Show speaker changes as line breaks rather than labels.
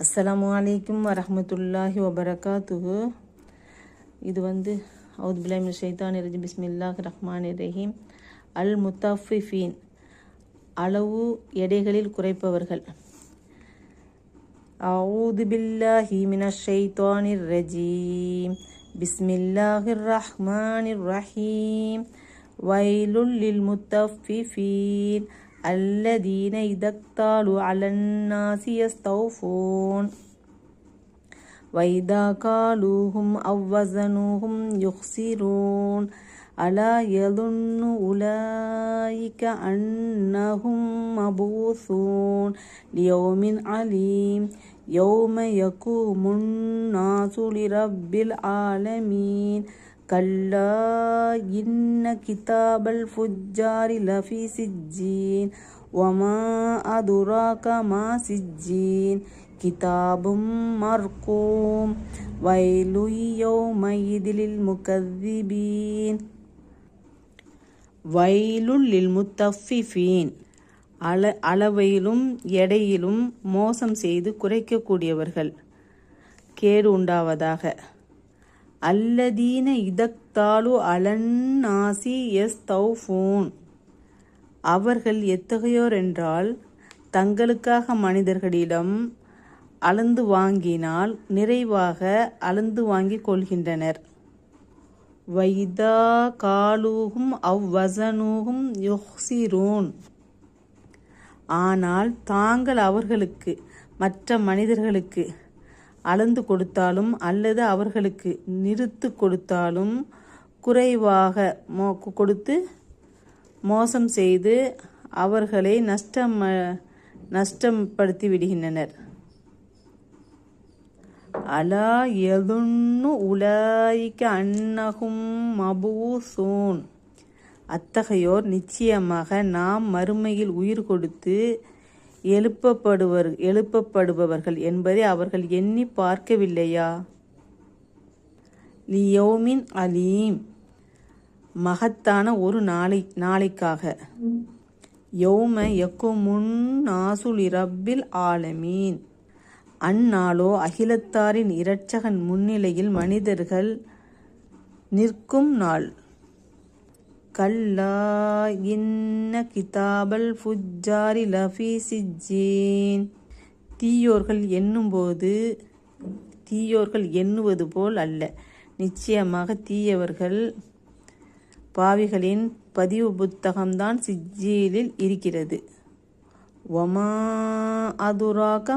அஸ்ஸலாமு அலைக்கும் வரஹ்மத்துல்லாஹி வபரகாத்துஹு. இது அவுது பில்லாஹி மினஷ் ஷைத்தானிர் ரஜீம். பிஸ்மில்லாஹிர் ரஹ்மானிர் ரஹீம். அல் முத்தஃபிஃபீன், அளவு எடைகளில் குறைப்பவர்கள். அவுது பில்லாஹி மினஷ் ஷைத்தானிர் ரஜீம். பிஸ்மில்லாஹிர் ரஹ்மானிர் ரஹீம். வைலுல் லில் முத்தஃபிஃபீன் الذين إذا اكتالوا على الناس يستوفون وإذا كالوهم أو وزنوهم يخسرون ألا يظن أولئك أنهم مبعوثون ليوم عليم يوم يقوم الناس لرب العالمين كلا إن كتاب الفجار لفي سجين وما أدراك ما سجين كتاب مرقوم ويل يومئذ للمكذبين. ويل للمطففين, அளவையிலும் எடையிலும் மோசம் செய்து குறைக்கக்கூடியவர்கள் கேடு உண்டாவதாக. அல்லதீன இதக்தாலு அலன்னாசி யஸ்தௌஃபூன், அவர்கள் எத்தகையோர் என்றால் தங்களுக்காக மனிதர்களிடம் அளந்து வாங்கினால் நிறைவாக அளந்து வாங்கிக் கொள்கின்றனர். வைதா காலூஹும் அவ்வசனூஹும் யுஹ்சிரூன், ஆனால் தாங்கள் அவர்களுக்கு மற்ற மனிதர்களுக்கு அளந்து கொடுத்தாலும் அல்லது அவர்களுக்கு நிறுத்து கொடுத்தாலும் குறைவாக கொடுத்து மோசம் செய்து அவர்களை நஷ்டப்படுத்தி விடுகின்றனர். அலா யதுன்னு உலாயிக அன்னஹும் மபூசூன், அத்தகையோர் நிச்சயமாக நாம் மறுமையில் உயிர் கொடுத்து எழுப்பப்படுபவர்கள் என்பதை அவர்கள் எண்ணி பார்க்கவில்லையா? லியௌமின் அலீம், மகத்தான ஒரு நாளைக்காக. யௌம யக்குமுன் நாசு லிரப்பில் ஆலமீன், அந்நாளோ அகிலத்தாரின் இரட்சகன் முன்னிலையில் மனிதர்கள் நிற்கும் நாள். கல்லா இன்ன கிதாபல் ஃபுஜ்ஜாரி லஃபி சிஜ்ஜீன், தீயோர்கள் எண்ணுவது போல் அல்ல, நிச்சயமாக தீயவர்கள் பாவிகளின் பதிவு புத்தகம்தான் சிஜ்ஜீலில் இருக்கிறது. வமா அதுராக